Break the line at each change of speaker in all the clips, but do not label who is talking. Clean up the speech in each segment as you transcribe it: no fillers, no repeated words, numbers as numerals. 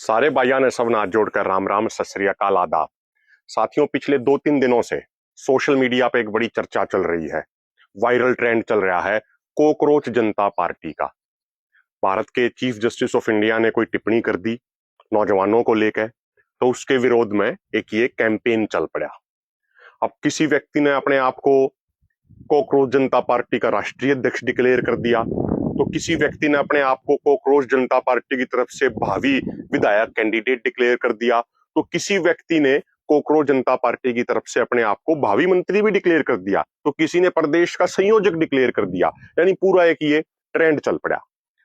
सारे भाइयों ने सब हाथ जोड़कर राम राम सत श्री अकाल आदाब। साथियों, पिछले 2-3 दिनों से सोशल मीडिया पे एक बड़ी चर्चा चल रही है, वायरल ट्रेंड चल रहा है कॉकरोच जनता पार्टी का। भारत के चीफ जस्टिस ऑफ इंडिया ने कोई टिप्पणी कर दी नौजवानों को लेकर, तो उसके विरोध में एक ये कैंपेन चल पड़ा। अब किसी व्यक्ति ने अपने आप को कॉकरोच जनता पार्टी का राष्ट्रीय अध्यक्ष डिक्लेयर कर दिया, तो किसी व्यक्ति ने अपने आप को कॉकरोच जनता पार्टी की तरफ से भावी विधायक कैंडिडेट डिक्लेयर कर दिया, तो किसी व्यक्ति ने कॉकरोच जनता पार्टी की तरफ से अपने आप को भावी मंत्री भी डिक्लेयर कर दिया, तो किसी ने प्रदेश का संयोजक डिक्लेयर कर दिया। यानी पूरा एक ये ट्रेंड चल पड़ा।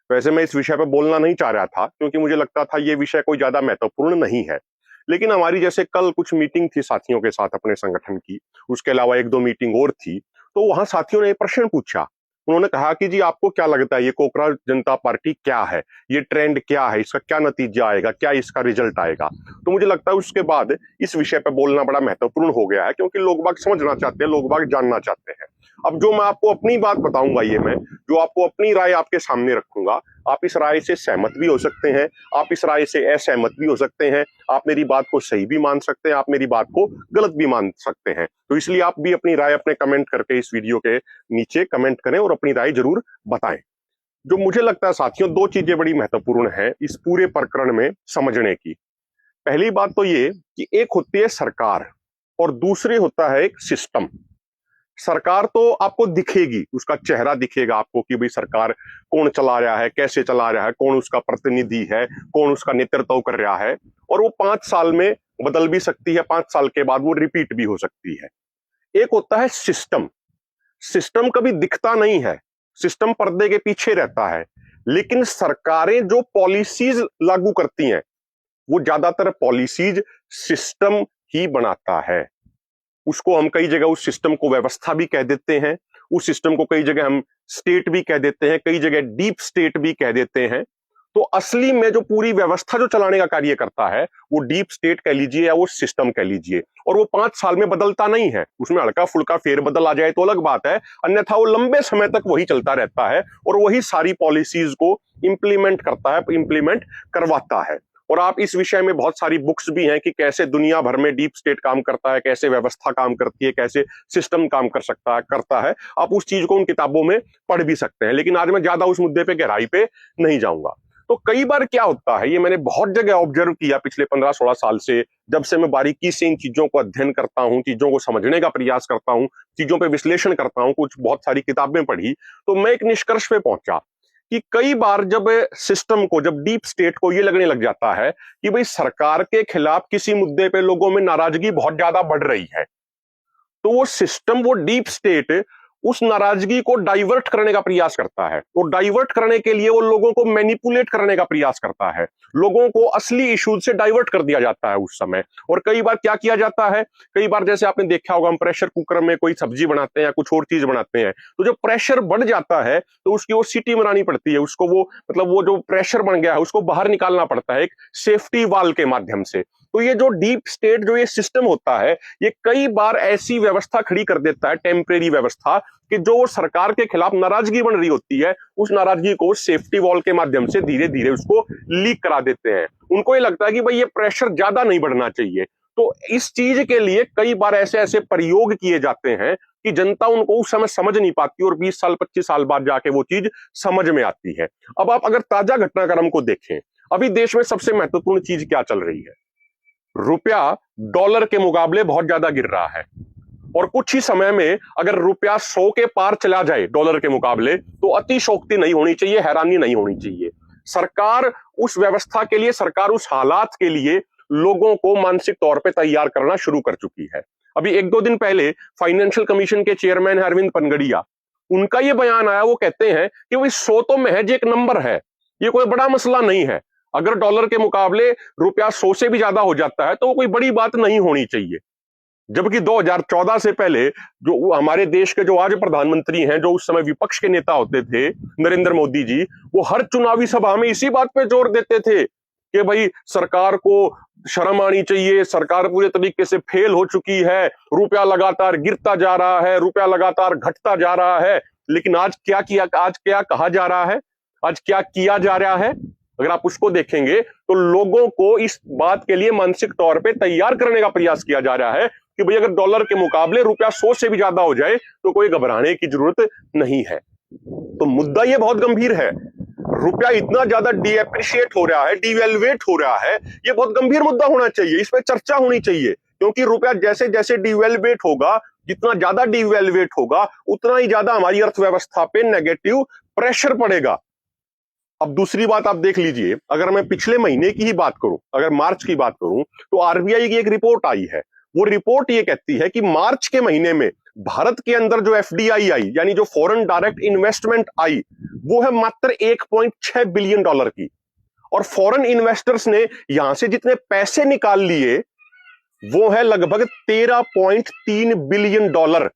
वैसे मैं इस विषय पर बोलना नहीं चाह रहा था, क्योंकि मुझे लगता था ये विषय कोई ज्यादा महत्वपूर्ण नहीं है। लेकिन हमारी जैसे कल कुछ मीटिंग थी साथियों के साथ अपने संगठन की, उसके अलावा 1-2 मीटिंग और थी, तो वहां साथियों ने प्रश्न पूछा। उन्होंने कहा कि जी आपको क्या लगता है ये कॉकरोच जनता पार्टी क्या है, ये ट्रेंड क्या है, इसका क्या नतीजा आएगा, क्या इसका रिजल्ट आएगा। तो मुझे लगता है उसके बाद इस विषय पर बोलना बड़ा महत्वपूर्ण हो गया है, क्योंकि लोग बाग समझना चाहते हैं, लोग बाग जानना चाहते हैं। अब जो मैं आपको अपनी बात बताऊंगा, ये मैं जो आपको अपनी राय आपके सामने रखूंगा, आप इस राय से सहमत भी हो सकते हैं, आप इस राय से असहमत भी हो सकते हैं, आप मेरी बात को सही भी मान सकते हैं, आप मेरी बात को गलत भी मान सकते हैं। तो इसलिए आप भी अपनी राय अपने कमेंट करके इस वीडियो के नीचे कमेंट करें और अपनी राय जरूर बताएं। जो मुझे लगता है साथियों, 2 चीजें बड़ी महत्वपूर्ण है इस पूरे प्रकरण में समझने की। पहली बात तो ये कि एक होती है सरकार और दूसरी होता है एक सिस्टम। सरकार तो आपको दिखेगी, उसका चेहरा दिखेगा आपको कि भाई सरकार कौन चला रहा है, कैसे चला रहा है, कौन उसका प्रतिनिधि है, कौन उसका नेतृत्व कर रहा है, और वो 5 साल में बदल भी सकती है, 5 साल के बाद वो रिपीट भी हो सकती है। एक होता है सिस्टम। सिस्टम कभी दिखता नहीं है, सिस्टम पर्दे के पीछे रहता है, लेकिन सरकारें जो पॉलिसीज लागू करती हैं वो ज्यादातर पॉलिसीज सिस्टम ही बनाता है। उसको हम कई जगह उस सिस्टम को व्यवस्था भी कह देते हैं, उस सिस्टम को कई जगह हम स्टेट भी कह देते हैं, कई जगह डीप स्टेट भी कह देते हैं। तो असली में जो पूरी व्यवस्था जो चलाने का कार्य करता है वो डीप स्टेट कह लीजिए या वो सिस्टम कह लीजिए, और वो 5 साल में बदलता नहीं है। उसमें हल्का फुल्का फेरबदल आ जाए तो अलग बात है, अन्यथा वो लंबे समय तक वही चलता रहता है और वही सारी पॉलिसीज को इंप्लीमेंट करता है, इंप्लीमेंट करवाता है। और आप इस विषय में बहुत सारी बुक्स भी हैं कि कैसे दुनिया भर में डीप स्टेट काम करता है, कैसे व्यवस्था काम करती है, कैसे सिस्टम काम करता है। आप उस चीज को उन किताबों में पढ़ भी सकते हैं, लेकिन आज मैं ज्यादा उस मुद्दे पे गहराई पे नहीं जाऊंगा। तो कई बार क्या होता है, ये मैंने बहुत जगह ऑब्जर्व किया पिछले 15-16 साल से, जब से मैं बारीकी से इन चीजों को अध्ययन करता हूं, चीजों को समझने का प्रयास करता हूं, चीजों पे विश्लेषण करता हूं, कुछ बहुत सारी किताबें पढ़ी, तो मैं एक निष्कर्ष पे पहुंचा कि कई बार जब सिस्टम को, जब डीप स्टेट को ये लगने लग जाता है कि भाई सरकार के खिलाफ किसी मुद्दे पे लोगों में नाराजगी बहुत ज्यादा बढ़ रही है, तो वो सिस्टम, वो डीप स्टेट उस नाराजगी को डाइवर्ट करने का प्रयास करता है, और डाइवर्ट करने के लिए वो लोगों को मैनिपुलेट करने का प्रयास करता है। लोगों को असली इश्यूज से डाइवर्ट कर दिया जाता है उस समय। और कई बार क्या किया जाता है, कई बार जैसे आपने देखा होगा, हम प्रेशर कुकर में कोई सब्जी बनाते हैं या कुछ और चीज बनाते हैं, तो जब प्रेशर बढ़ जाता है तो उसकी वो सीटी मरानी पड़ती है, उसको वो मतलब वो जो प्रेशर बन गया है उसको बाहर निकालना पड़ता है एक सेफ्टी वाल्व के माध्यम से। तो ये जो डीप स्टेट, जो ये सिस्टम होता है, ये कई बार ऐसी व्यवस्था खड़ी कर देता है, टेम्परेरी व्यवस्था, कि जो सरकार के खिलाफ नाराजगी बन रही होती है, उस नाराजगी को सेफ्टी वॉल के माध्यम से धीरे धीरे उसको लीक करा देते हैं। उनको ये लगता है कि भाई ये प्रेशर ज्यादा नहीं बढ़ना चाहिए, तो इस चीज के लिए कई बार ऐसे ऐसे प्रयोग किए जाते हैं कि जनता उनको उस समय समझ नहीं पाती, और 20 साल 25 साल बाद जाके वो चीज समझ में आती है। अब आप अगर ताजा घटनाक्रम को देखें, अभी देश में सबसे महत्वपूर्ण चीज क्या चल रही है, रुपया डॉलर के मुकाबले बहुत ज्यादा गिर रहा है, और कुछ ही समय में अगर रुपया 100 के पार चला जाए डॉलर के मुकाबले, तो अतिशयोक्ति नहीं होनी चाहिए, हैरानी नहीं होनी चाहिए। सरकार उस व्यवस्था के लिए, सरकार उस हालात के लिए लोगों को मानसिक तौर पे तैयार करना शुरू कर चुकी है। अभी 1-2 दिन पहले फाइनेंशियल कमीशन के चेयरमैन अरविंद पनगड़िया, उनका ये बयान आया, वो कहते हैं कि भाई 100 तो महज एक नंबर है, ये कोई बड़ा मसला नहीं है। अगर डॉलर के मुकाबले रुपया 100 से भी ज्यादा हो जाता है तो वो कोई बड़ी बात नहीं होनी चाहिए। जबकि 2014 से पहले जो हमारे देश के जो आज प्रधानमंत्री हैं, जो उस समय विपक्ष के नेता होते थे, नरेंद्र मोदी जी, वो हर चुनावी सभा में इसी बात पे जोर देते थे कि भाई सरकार को शर्म आनी चाहिए, सरकार पूरे तरीके से फेल हो चुकी है, रुपया लगातार गिरता जा रहा है, रुपया लगातार घटता जा रहा है। लेकिन आज क्या किया, आज क्या कहा जा रहा है, आज क्या किया जा रहा है? अगर आप उसको देखेंगे तो लोगों को इस बात के लिए मानसिक तौर पे तैयार करने का प्रयास किया जा रहा है कि भाई अगर डॉलर के मुकाबले रुपया 100 से भी ज्यादा हो जाए तो कोई घबराने की जरूरत नहीं है। तो मुद्दा ये बहुत गंभीर है। रुपया इतना ज्यादा डीएप्रिशिएट हो रहा है, डिवेल्युएट हो रहा है, ये बहुत गंभीर मुद्दा होना चाहिए, इस पर चर्चा होनी चाहिए। क्योंकि रुपया जैसे जैसे डिवेल्युएट होगा, जितना ज्यादा डिवेल्युएट होगा, उतना ही ज्यादा हमारी अर्थव्यवस्था पे नेगेटिव प्रेशर पड़ेगा। अब दूसरी बात आप देख लीजिए, अगर मैं पिछले महीने की ही बात करूं, अगर मार्च की बात करूं, तो आरबीआई की एक रिपोर्ट आई है। वो रिपोर्ट ये कहती है कि मार्च के महीने में भारत के अंदर जो एफडीआई आई, यानी जो फॉरेन डायरेक्ट इन्वेस्टमेंट आई, वो है मात्र 1.6 बिलियन डॉलर की। और फॉरेन इन्वेस्टर्स ने यहां से जितने पैसे निकाल लिए वो है लगभग 13.3 बिलियन डॉलर।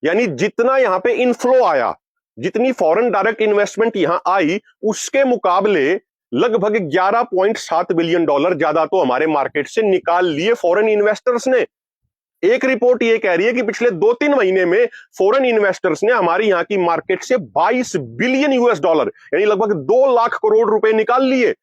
यानी जितना यहां पे इनफ्लो आया, जितनी फॉरेन डायरेक्ट इन्वेस्टमेंट यहां आई, उसके मुकाबले लगभग 11.7 बिलियन डॉलर ज्यादा तो हमारे मार्केट से निकाल लिए फॉरेन इन्वेस्टर्स ने। एक रिपोर्ट ये कह रही है कि पिछले 2-3 महीने में फॉरेन इन्वेस्टर्स ने हमारी यहां की मार्केट से 22 बिलियन यूएस डॉलर, यानी लगभग 2 लाख करोड़ रुपए निकाल लिए।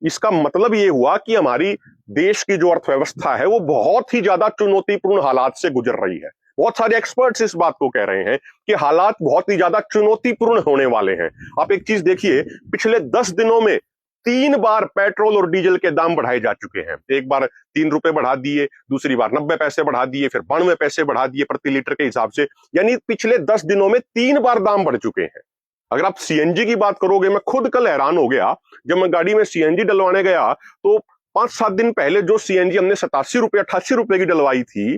इसका मतलब ये हुआ कि हमारी देश की जो अर्थव्यवस्था है वो बहुत ही ज्यादा चुनौतीपूर्ण हालात से गुजर रही है। बहुत सारे एक्सपर्ट्स इस बात को कह रहे हैं कि हालात बहुत ही ज्यादा चुनौतीपूर्ण होने वाले हैं। आप एक चीज देखिए, पिछले 10 दिनों में 3 बार पेट्रोल और डीजल के दाम बढ़ाए जा चुके हैं। एक बार 3 रुपए बढ़ा दिए, दूसरी बार 90 पैसे बढ़ा दिए, फिर 92 पैसे बढ़ा दिए प्रति लीटर के हिसाब से। यानी पिछले 10 दिनों में 3 बार दाम बढ़ चुके हैं। अगर आप सीएनजी की बात करोगे, मैं खुद कल हैरान हो गया जब मैं गाड़ी में सीएनजी डलवाने गया, तो 5-7 दिन पहले जो सीएनजी हमने 87 रुपए 88 रुपए की डलवाई थी,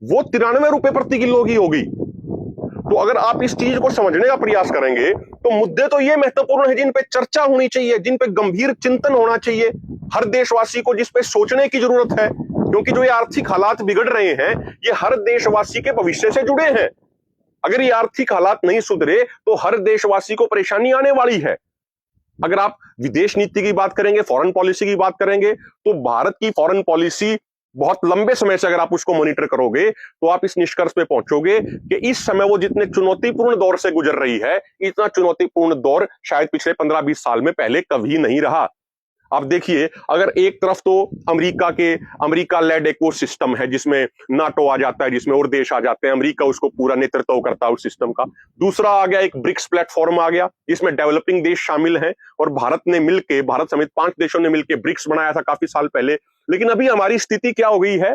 वो 93 रुपए प्रति किलो की हो गई। तो अगर आप इस चीज को समझने का प्रयास करेंगे तो मुद्दे तो ये महत्वपूर्ण है जिन पे चर्चा होनी चाहिए, जिन पे गंभीर चिंतन होना चाहिए हर देशवासी को, जिस पे सोचने की जरूरत है। क्योंकि जो ये आर्थिक हालात बिगड़ रहे हैं, ये हर देशवासी के भविष्य से जुड़े हैं। अगर ये आर्थिक हालात नहीं सुधरे तो हर देशवासी को परेशानी आने वाली है। अगर आप विदेश नीति की बात करेंगे, फॉरेन पॉलिसी की बात करेंगे, तो भारत की फॉरेन पॉलिसी बहुत लंबे समय से अगर आप उसको मॉनिटर करोगे तो आप इस निष्कर्ष पे पहुंचोगे कि इस समय वो जितने चुनौतीपूर्ण दौर से गुजर रही है, इतना चुनौतीपूर्ण दौर शायद पिछले 15-20 साल में पहले कभी नहीं रहा। आप देखिए, अगर एक तरफ तो अमेरिका लेड एक वो सिस्टम है जिसमें नाटो आ जाता है, जिसमें और देश आ जाते हैं, अमेरिका उसको पूरा नेतृत्व करता है उस सिस्टम का। दूसरा आ गया एक ब्रिक्स प्लेटफॉर्म आ गया, जिसमें डेवलपिंग देश शामिल हैं, और भारत समेत 5 देशों ने मिलकर ब्रिक्स बनाया था काफी साल पहले। लेकिन अभी हमारी स्थिति क्या हो गई है,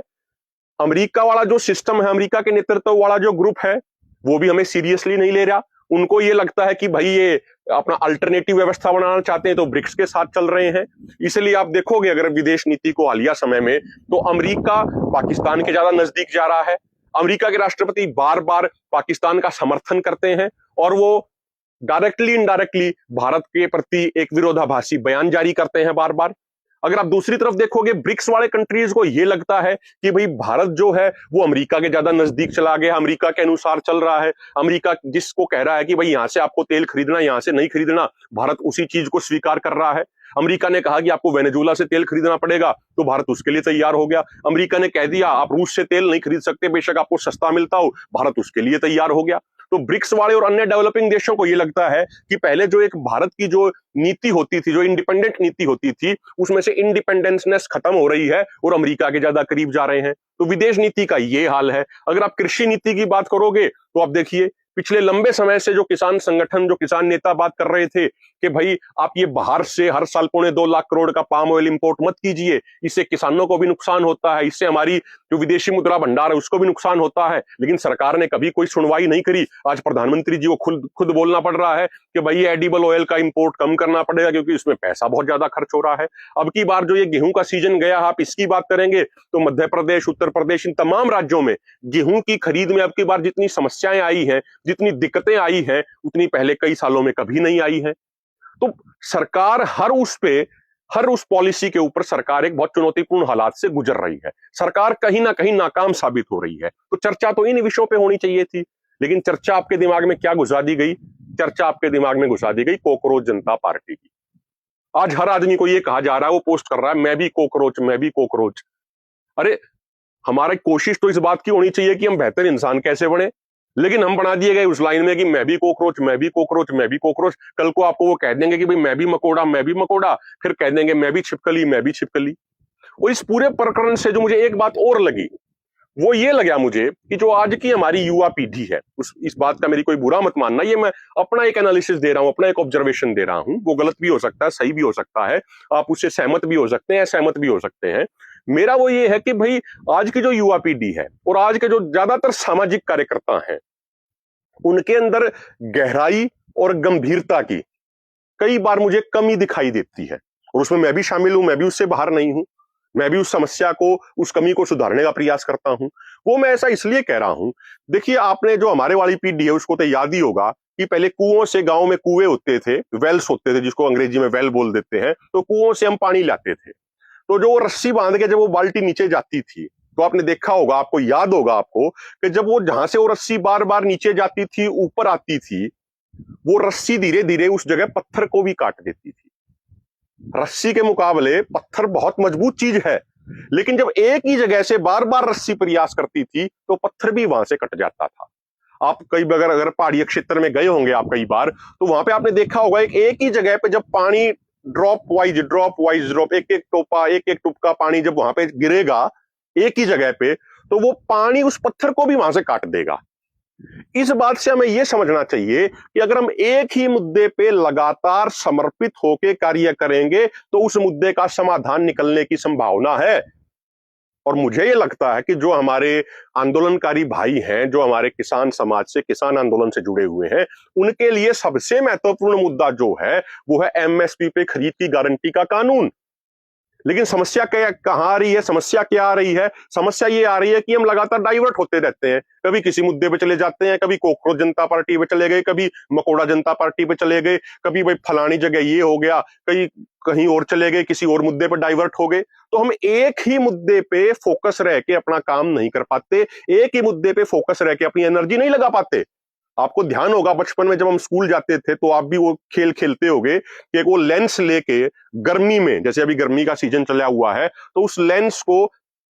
अमेरिका वाला जो सिस्टम है, अमेरिका के नेतृत्व वाला जो ग्रुप है, वो भी हमें सीरियसली नहीं ले रहा। उनको ये लगता है कि भाई ये अपना अल्टरनेटिव व्यवस्था बनाना चाहते हैं, तो ब्रिक्स के साथ चल रहे हैं। इसलिए आप देखोगे अगर विदेश नीति को हालिया समय में, तो अमेरिका पाकिस्तान के ज्यादा नजदीक जा रहा है। अमेरिका के राष्ट्रपति बार बार पाकिस्तान का समर्थन करते हैं और वो डायरेक्टली इनडायरेक्टली भारत के प्रति एक विरोधाभासी बयान जारी करते हैं बार बार। अगर आप दूसरी तरफ देखोगे, ब्रिक्स वाले कंट्रीज को यह लगता है कि भाई भारत जो है वो अमेरिका के ज्यादा नजदीक चला गया, अमेरिका के अनुसार चल रहा है। अमेरिका जिसको कह रहा है कि भाई यहां से आपको तेल खरीदना, यहां से नहीं खरीदना, भारत उसी चीज को स्वीकार कर रहा है। अमेरिका ने कहा कि आपको वेनेजुएला से तेल खरीदना पड़ेगा, तो भारत उसके लिए तैयार हो गया। अमेरिका ने कह दिया आप रूस से तेल नहीं खरीद सकते, बेशक आपको सस्ता मिलता हो, भारत उसके लिए तैयार हो गया। तो ब्रिक्स वाले और अन्य डेवलपिंग देशों को यह लगता है कि पहले जो एक भारत की जो नीति होती थी, जो इंडिपेंडेंट नीति होती थी, उसमें से इंडिपेंडेंसनेस खत्म हो रही है और अमेरिका के ज्यादा करीब जा रहे हैं। तो विदेश नीति का ये हाल है। अगर आप कृषि नीति की बात करोगे तो आप देखिए, पिछले लंबे समय से जो किसान संगठन, जो किसान नेता बात कर रहे थे कि भाई आप ये बाहर से हर साल 2.25 लाख करोड़ का पाम ऑयल इंपोर्ट मत कीजिए, इससे किसानों को भी नुकसान होता है, इससे हमारी जो विदेशी मुद्रा भंडार है उसको भी नुकसान होता है। लेकिन सरकार ने कभी कोई सुनवाई नहीं करी। आज प्रधानमंत्री जी को खुद बोलना पड़ रहा है कि भाई ये एडिबल ऑयल का इंपोर्ट कम करना पड़ेगा क्योंकि इसमें पैसा बहुत ज्यादा खर्च हो रहा है। अब की बार जो ये गेहूं का सीजन गया, आप इसकी बात करेंगे तो मध्य प्रदेश, उत्तर प्रदेश, इन तमाम राज्यों में गेहूं की खरीद में अब की बार जितनी समस्याएं आई हैं, जितनी दिक्कतें आई हैं, उतनी पहले कई सालों में कभी नहीं आई हैं। तो सरकार हर उस पॉलिसी के ऊपर सरकार एक बहुत चुनौतीपूर्ण हालात से गुजर रही है। सरकार कहीं ना कहीं नाकाम साबित हो रही है। तो चर्चा तो इन विषयों पे होनी चाहिए थी, लेकिन चर्चा आपके दिमाग में क्या घुसा दी गई? चर्चा आपके दिमाग में घुसा दी गई कोकरोच जनता पार्टी की। आज हर आदमी को यह कहा जा रहा है, वो पोस्ट कर रहा है, मैं भी कोकरोच, मैं भी कोकरोच। अरे हमारी कोशिश तो इस बात की होनी चाहिए कि हम बेहतर इंसान कैसे बने, लेकिन हम बना दिए गए उस लाइन में कि मैं भी कॉकरोच, मैं भी कॉकरोच, मैं भी कॉकरोच। कल को आपको वो कह देंगे कि भाई मैं भी मकोड़ा, मैं भी मकोड़ा, फिर कह देंगे मैं भी छिपकली, मैं भी छिपकली। और इस पूरे प्रकरण से जो मुझे एक बात और लगी, वो ये लगा मुझे कि जो आज की हमारी युवा पीढ़ी है, उस इस बात का मेरी कोई बुरा मत मानना, ये मैं अपना एक एनालिसिस दे रहा हूं, अपना एक ऑब्जर्वेशन दे रहा हूं। वो गलत भी हो सकता है, सही भी हो सकता है, आप उससे सहमत भी हो सकते हैं, सहमत भी हो सकते हैं। मेरा वो ये है कि भाई आज की जो युवा पीढ़ी है और आज के जो ज्यादातर सामाजिक कार्यकर्ता हैं, उनके अंदर गहराई और गंभीरता की कई बार मुझे कमी दिखाई देती है। और उसमें मैं भी शामिल हूं, मैं भी उससे बाहर नहीं हूं, मैं भी उस समस्या को, उस कमी को सुधारने का प्रयास करता हूं। वो मैं ऐसा इसलिए कह रहा हूं, देखिए आपने जो हमारे वाली पीढ़ी है उसको तो याद ही होगा कि पहले कुओं से, गांव में कुएं होते थे, वेल्स होते थे, जिसको अंग्रेजी में वेल बोल देते हैं, तो कुओं से हम पानी लाते थे। तो जो रस्सी बांध के जब वो बाल्टी नीचे जाती थी, तो आपने देखा होगा, आपको याद होगा आपको, कि जब वो जहां से वो रस्सी बार बार नीचे जाती थी, ऊपर आती थी, वो रस्सी धीरे धीरे उस जगह पत्थर को भी काट देती थी। रस्सी के मुकाबले पत्थर बहुत मजबूत चीज है, लेकिन जब एक ही जगह से बार बार रस्सी प्रयास करती थी तो पत्थर भी वहां से कट जाता था। आप कई बार अगर पहाड़ी क्षेत्र में गए होंगे आप कई बार, तो वहां पे आपने देखा होगा एक ही जगह पे जब पानी ड्रॉप वाइज ड्रॉप, एक एक टोपा, एक एक टुपका पानी जब वहां पे गिरेगा एक ही जगह पे, तो वो पानी उस पत्थर को भी वहां से काट देगा। इस बात से हमें यह समझना चाहिए कि अगर हम एक ही मुद्दे पे लगातार समर्पित होकर कार्य करेंगे तो उस मुद्दे का समाधान निकलने की संभावना है। और मुझे ये लगता है कि जो हमारे आंदोलनकारी भाई हैं, जो हमारे किसान समाज से, किसान आंदोलन से जुड़े हुए हैं, उनके लिए सबसे महत्वपूर्ण मुद्दा जो है वो है एमएसपी पे खरीद की गारंटी का कानून। लेकिन समस्या क्या कहां आ रही है, समस्या क्या आ रही है? समस्या ये आ रही है कि हम लगातार डाइवर्ट होते रहते हैं, कभी किसी मुद्दे पे चले जाते हैं, कभी कॉकरोच जनता पार्टी पे चले गए, कभी मकोड़ा जनता पार्टी पे चले गए, कभी भाई फलानी जगह ये हो गया, कहीं कहीं और चले गए, किसी और मुद्दे पर डाइवर्ट हो गए। तो हम एक ही मुद्दे पे फोकस रह के अपना काम नहीं कर पाते, एक ही मुद्दे पे फोकस रह के अपनी एनर्जी नहीं लगा पाते। आपको ध्यान होगा बचपन में जब हम स्कूल जाते थे तो आप भी वो खेल खेलते होगे कि वो लेंस लेके गर्मी में, जैसे अभी गर्मी का सीजन चला हुआ है, तो उस लेंस को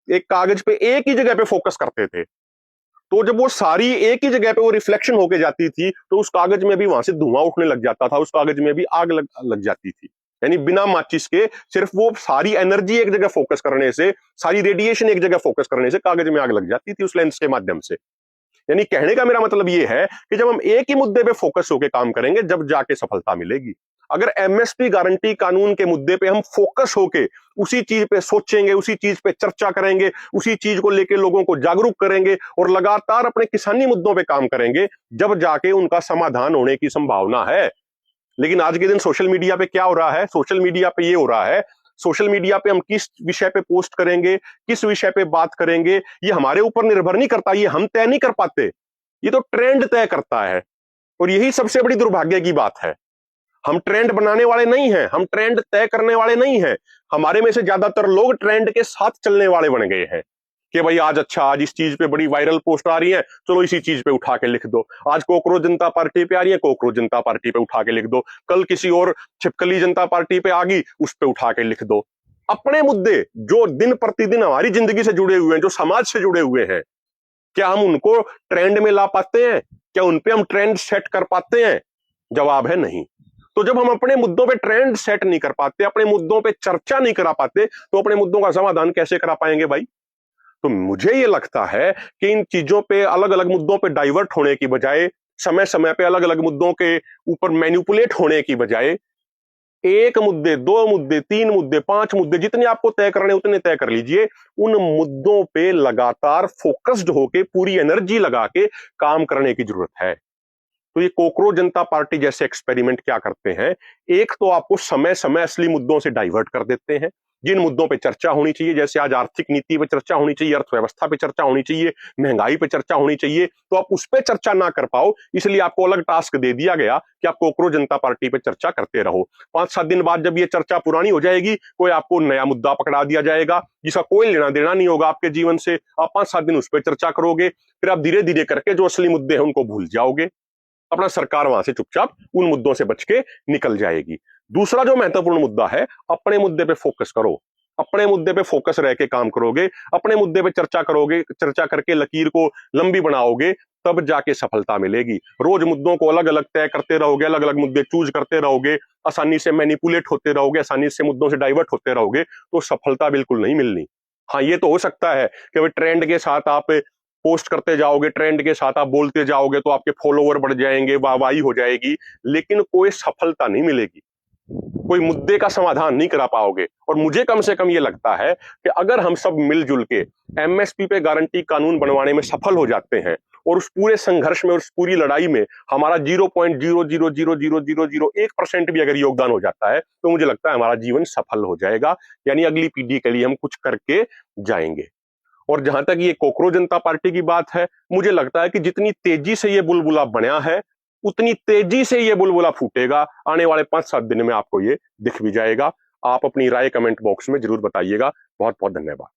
एक कागज पे एक ही जगह पे फोकस करते थे। तो जब वो सारी एक ही जगह पे वो रिफ्लेक्शन होके जाती थी तो उस कागज में भी वहां से धुआं उठने लग जाता था, उस कागज में भी आग लग जाती थी। यानी बिना माचिस के सिर्फ वो सारी एनर्जी एक जगह फोकस करने से, सारी रेडिएशन एक जगह फोकस करने से कागज में आग लग जाती थी उस लेंस के माध्यम से। यानी कहने का मेरा मतलब ये है कि जब हम एक ही मुद्दे पे फोकस होकर काम करेंगे जब जाके सफलता मिलेगी। अगर एमएसपी गारंटी कानून के मुद्दे पे हम फोकस होके उसी चीज पे सोचेंगे, उसी चीज पे चर्चा करेंगे, उसी चीज को लेके लोगों को जागरूक करेंगे और लगातार अपने किसानी मुद्दों पे काम करेंगे, जब जाके उनका समाधान होने की संभावना है। लेकिन आज के दिन सोशल मीडिया पे क्या हो रहा है? सोशल मीडिया पे ये हो रहा है, सोशल मीडिया पे हम किस विषय पे पोस्ट करेंगे, किस विषय पे बात करेंगे, ये हमारे ऊपर निर्भर नहीं करता, ये हम तय नहीं कर पाते, ये तो ट्रेंड तय करता है। और यही सबसे बड़ी दुर्भाग्य की बात है। हम ट्रेंड बनाने वाले नहीं हैं, हम ट्रेंड तय करने वाले नहीं हैं। हमारे में से ज्यादातर लोग ट्रेंड के साथ चलने वाले बन गए हैं कि भाई आज अच्छा, आज इस चीज पे बड़ी वायरल पोस्ट आ रही है, चलो इसी चीज पे उठा के लिख दो। आज कॉकरोच जनता पार्टी पे आ रही है, कॉकरोच जनता पार्टी पे उठा के लिख दो। कल किसी और छिपकली जनता पार्टी पे आ गई, उस पे उठा के लिख दो। अपने मुद्दे जो दिन प्रतिदिन हमारी जिंदगी से जुड़े हुए हैं, जो समाज से जुड़े हुए हैं, क्या हम उनको ट्रेंड में ला पाते हैं? क्या उनपे हम ट्रेंड सेट कर पाते हैं? जवाब है नहीं। तो जब हम अपने मुद्दों पे ट्रेंड सेट नहीं कर पाते, अपने मुद्दों पे चर्चा नहीं करा पाते, तो अपने मुद्दों का समाधान कैसे करा पाएंगे भाई? तो मुझे ये लगता है कि इन चीजों पे, अलग अलग मुद्दों पे डाइवर्ट होने की बजाय, समय समय पे अलग अलग मुद्दों के ऊपर मैनिपुलेट होने की बजाय, एक मुद्दे, दो मुद्दे, तीन मुद्दे, पांच मुद्दे, जितने आपको तय करने उतने तय कर लीजिए। उन मुद्दों पे लगातार फोकस्ड होके पूरी एनर्जी लगा के काम करने की जरूरत है। तो ये कॉकरोच जनता पार्टी जैसे एक्सपेरिमेंट क्या करते हैं, एक तो आपको समय समय असली मुद्दों से डाइवर्ट कर देते हैं। जिन मुद्दों पे चर्चा होनी चाहिए, जैसे आज आर्थिक नीति पे चर्चा होनी चाहिए, अर्थव्यवस्था पे चर्चा होनी चाहिए, महंगाई पे चर्चा होनी चाहिए, तो आप उस पर चर्चा ना कर पाओ, इसलिए आपको अलग टास्क दे दिया गया कि आप कॉकरोच जनता पार्टी पे चर्चा करते रहो। 5-7 दिन बाद जब ये चर्चा पुरानी हो जाएगी, कोई आपको नया मुद्दा पकड़ा दिया जाएगा जिसका कोई लेना देना नहीं होगा आपके जीवन से। आप 5-7 दिन उस पर चर्चा करोगे, फिर आप धीरे धीरे करके जो असली मुद्दे हैं उनको भूल जाओगे। अपना सरकार वहां से चुपचाप उन मुद्दों से बच के निकल जाएगी। दूसरा जो महत्वपूर्ण मुद्दा है, अपने मुद्दे पे फोकस करो। अपने मुद्दे पे फोकस रह के काम करोगे, अपने मुद्दे पे चर्चा करोगे, चर्चा करके लकीर को लंबी बनाओगे, तब जाके सफलता मिलेगी। रोज मुद्दों को अलग अलग तय करते रहोगे, अलग अलग मुद्दे चूज करते रहोगे, आसानी से मैनिपुलेट होते रहोगे, आसानी से मुद्दों से डाइवर्ट होते रहोगे, तो सफलता बिल्कुल नहीं मिलनी। हाँ, ये तो हो सकता है कि भाई ट्रेंड के साथ आप पोस्ट करते जाओगे, ट्रेंड के साथ आप बोलते जाओगे तो आपके फॉलोवर बढ़ जाएंगे, वाहवाही हो जाएगी, लेकिन कोई सफलता नहीं मिलेगी, कोई मुद्दे का समाधान नहीं करा पाओगे। और मुझे कम से कम ये लगता है कि अगर हम सब मिलजुल के एमएसपी पे गारंटी कानून बनवाने में सफल हो जाते हैं और उस पूरे संघर्ष में और उस पूरी लड़ाई में हमारा 0.0000001% भी अगर योगदान हो जाता है, तो मुझे लगता है हमारा जीवन सफल हो जाएगा, यानी अगली पीढ़ी के लिए हम कुछ करके जाएंगे। और जहां तक ये कोकरोच जनता पार्टी की बात है, मुझे लगता है कि जितनी तेजी से ये बुलबुला बना है, उतनी तेजी से ये बुलबुला फूटेगा। आने वाले 5-7 दिन में आपको ये दिख भी जाएगा। आप अपनी राय कमेंट बॉक्स में जरूर बताइएगा। बहुत बहुत धन्यवाद।